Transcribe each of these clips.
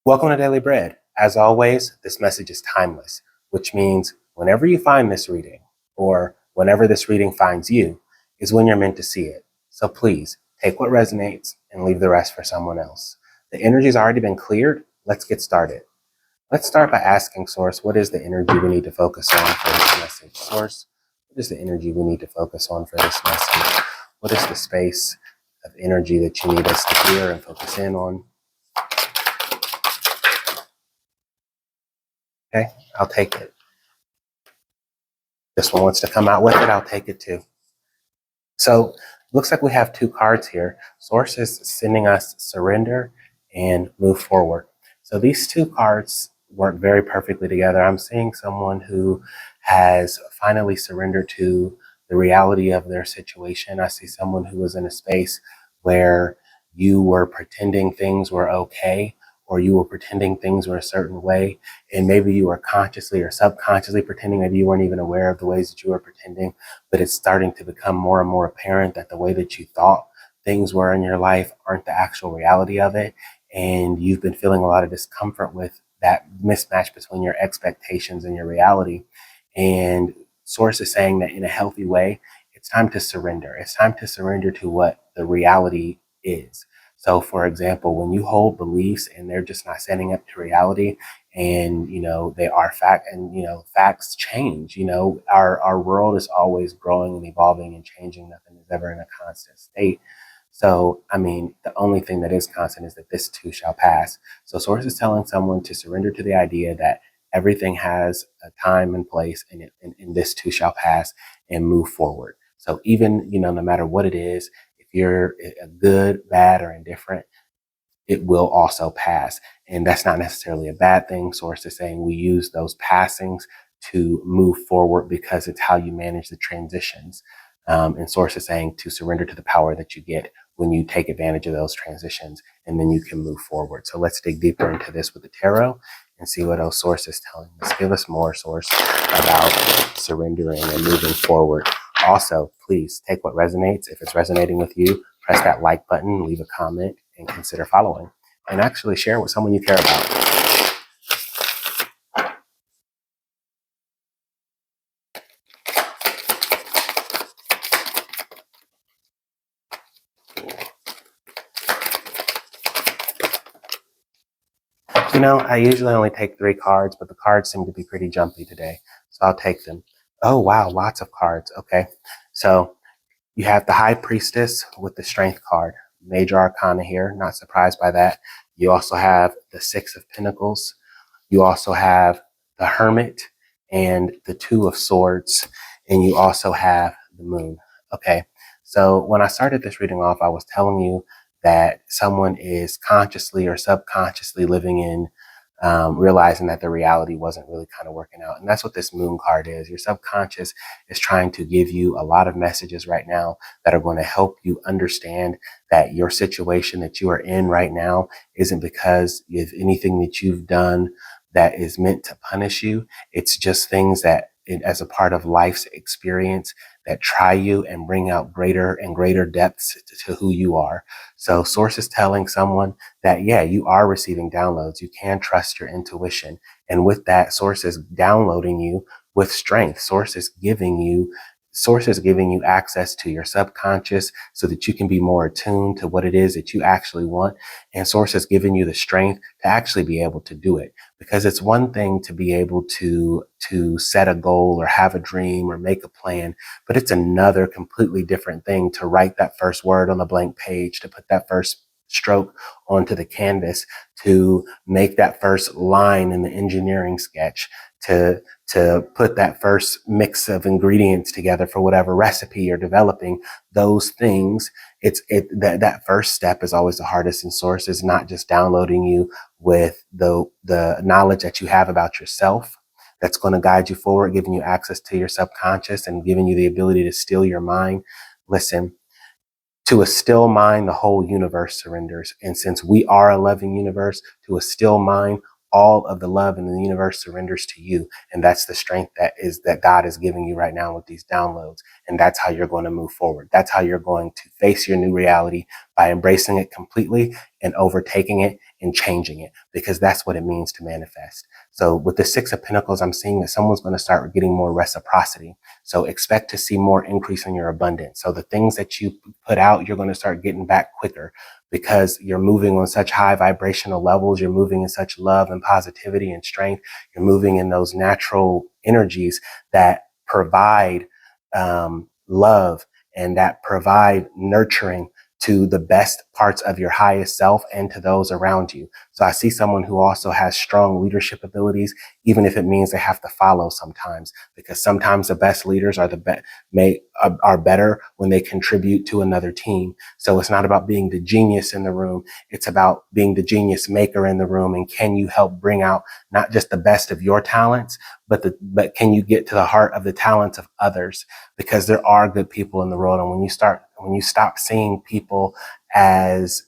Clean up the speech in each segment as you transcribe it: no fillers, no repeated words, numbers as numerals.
Welcome to Daily Bread. As always, this message is timeless, which means whenever you find this reading, or whenever this reading finds you, is when you're meant to see it. So please, take what resonates and leave the rest for someone else. The energy's already been cleared. Let's get started. Let's start by asking Source, what is the energy we need to focus on for this message? Source, what is the energy we need to focus on for this message? What is the space of energy that you need us to hear and focus in on? Okay, I'll take it. This one wants to come out with it, I'll take it too. So looks like we have two cards here. Source is sending us surrender and move forward. So these two cards work very perfectly together. I'm seeing someone who has finally surrendered to the reality of their situation. I see someone who was in a space where you were pretending things were okay, or you were pretending things were a certain way, and maybe you were consciously or subconsciously pretending. Maybe you weren't even aware of the ways that you were pretending, but it's starting to become more and more apparent that the way that you thought things were in your life aren't the actual reality of it, and you've been feeling a lot of discomfort with that mismatch between your expectations and your reality. And Source is saying that in a healthy way, it's time to surrender. It's time to surrender to what the reality is. So, for example, when you hold beliefs and they're just not standing up to reality, and they are fact, and facts change. Our world is always growing and evolving and changing. Nothing is ever in a constant state. So, I mean, the only thing that is constant is that this too shall pass. So, Source is telling someone to surrender to the idea that everything has a time and place, and this too shall pass, and move forward. So, even no matter what it is, if you're a good, bad, or indifferent, it will also pass. And that's not necessarily a bad thing. Source is saying we use those passings to move forward because it's how you manage the transitions. And Source is saying to surrender to the power that you get when you take advantage of those transitions, and then you can move forward. So let's dig deeper into this with the tarot and see what else Source is telling us. Give us more, Source, about surrendering and moving forward. Also, please take what resonates. If it's resonating with you, press that like button, leave a comment, and consider following. And actually share with someone you care about. I usually only take 3 cards, but the cards seem to be pretty jumpy today, so I'll take them. Oh, wow, lots of cards. Okay, so you have the High Priestess with the Strength card, Major Arcana here, not surprised by that. You also have the 6 of Pentacles. You also have the Hermit and the 2 of Swords, and you also have the Moon. Okay, so when I started this reading off, I was telling you that someone is consciously or subconsciously living in realizing that the reality wasn't really kind of working out. And that's what this Moon card is. Your subconscious is trying to give you a lot of messages right now that are going to help you understand that your situation that you are in right now isn't because of anything that you've done that is meant to punish you. It's just things that, as a part of life's experience, that try you and bring out greater and greater depths to who you are. So Source is telling someone that, yeah, you are receiving downloads. You can trust your intuition. And with that, Source is downloading you with strength. Source is giving you access to your subconscious so that you can be more attuned to what it is that you actually want. And Source is giving you the strength to actually be able to do it. Because it's one thing to be able to set a goal or have a dream or make a plan, but it's another completely different thing to write that first word on a blank page, to put that first stroke onto the canvas, to make that first line in the engineering sketch, to put that first mix of ingredients together for whatever recipe you're developing. Those things, that first step is always the hardest. And Source is not just downloading you with the knowledge that you have about yourself that's going to guide you forward, giving you access to your subconscious and giving you the ability to still your mind. Listen, to a still mind, the whole universe surrenders. And since we are a loving universe, to a still mind, all of the love in the universe surrenders to you. And that's the strength that God is giving you right now with these downloads. And that's how you're going to move forward. That's how you're going to face your new reality, by embracing it completely and overtaking it and changing it, because that's what it means to manifest. So with the Six of Pentacles, I'm seeing that someone's going to start getting more reciprocity. So expect to see more increase in your abundance. So the things that you put out, you're going to start getting back quicker, because you're moving on such high vibrational levels. You're moving in such love and positivity and strength. You're moving in those natural energies that provide love and that provide nurturing to the best parts of your highest self and to those around you. So I see someone who also has strong leadership abilities, even if it means they have to follow sometimes, because sometimes the best leaders are are better when they contribute to another team. So it's not about being the genius in the room. It's about being the genius maker in the room. And can you help bring out not just the best of your talents, but can you get to the heart of the talents of others? Because there are good people in the world. And when you stop seeing people as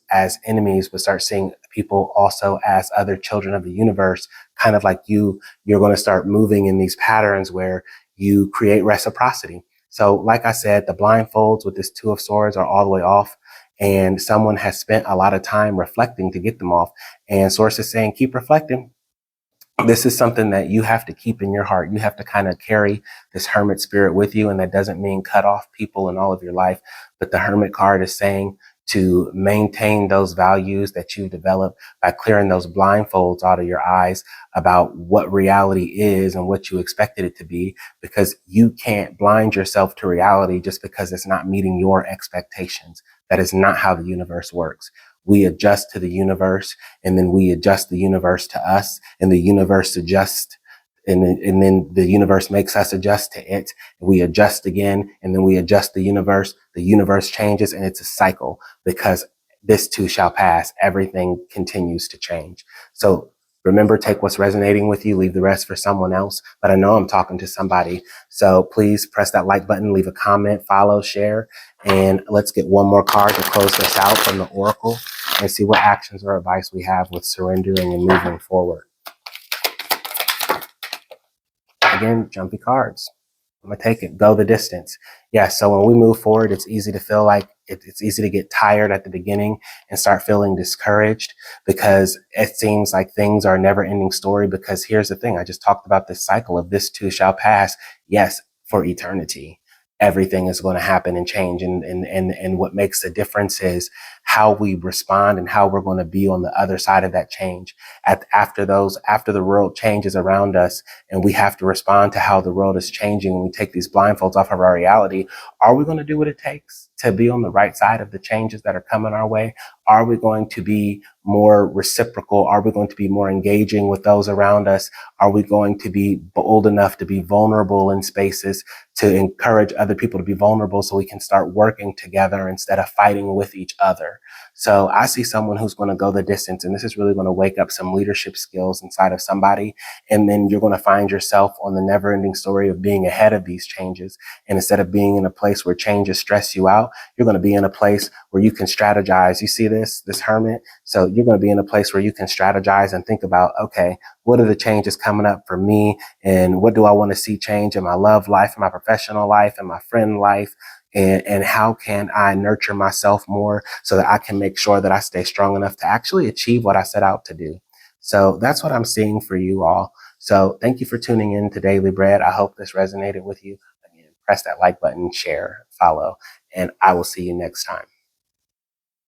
enemies, but start seeing people also as other children of the universe, kind of like you're going to start moving in these patterns where you create reciprocity. So like I said, the blindfolds with this Two of Swords are all the way off, and someone has spent a lot of time reflecting to get them off. And Source is saying, keep reflecting. This is something that you have to keep in your heart. You have to kind of carry this hermit spirit with you. And that doesn't mean cut off people in all of your life. But the hermit card is saying to maintain those values that you've developed by clearing those blindfolds out of your eyes about what reality is and what you expected it to be, because you can't blind yourself to reality just because it's not meeting your expectations. That is not how the universe works. We adjust to the universe, and then we adjust the universe to us, and the universe adjusts, and then the universe makes us adjust to it. We adjust again, and then we adjust the universe changes, and it's a cycle, because this too shall pass. Everything continues to change. So remember, take what's resonating with you, leave the rest for someone else. But I know I'm talking to somebody. So please press that like button, leave a comment, follow, share, and let's get one more card to close this out from the Oracle and see what actions or advice we have with surrendering and moving forward. Again, jumpy cards. I'm going to take it. Go the distance. Yeah. So when we move forward, it's easy to feel like it's easy to get tired at the beginning and start feeling discouraged, because it seems like things are a never ending story. Because here's the thing. I just talked about this cycle of this too shall pass. Yes, for eternity. Everything is going to happen and change. And what makes the difference is how we respond and how we're going to be on the other side of that change. After the world changes around us, and we have to respond to how the world is changing, when we take these blindfolds off of our reality, are we going to do what it takes to be on the right side of the changes that are coming our way? Are we going to be more reciprocal? Are we going to be more engaging with those around us? Are we going to be bold enough to be vulnerable in spaces, to encourage other people to be vulnerable, so we can start working together instead of fighting with each other? So I see someone who's going to go the distance, and this is really going to wake up some leadership skills inside of somebody. And then you're going to find yourself on the never ending story of being ahead of these changes. And instead of being in a place where changes stress you out, you're going to be in a place where you can strategize. You see this hermit. So you're going to be in a place where you can strategize and think about, okay, what are the changes coming up for me? And what do I want to see change in my love life, in my professional life, in my friend life? And how can I nurture myself more so that I can make sure that I stay strong enough to actually achieve what I set out to do? So that's what I'm seeing for you all. So thank you for tuning in to Daily Bread. I hope this resonated with you. Again, press that like button, share, follow, and I will see you next time.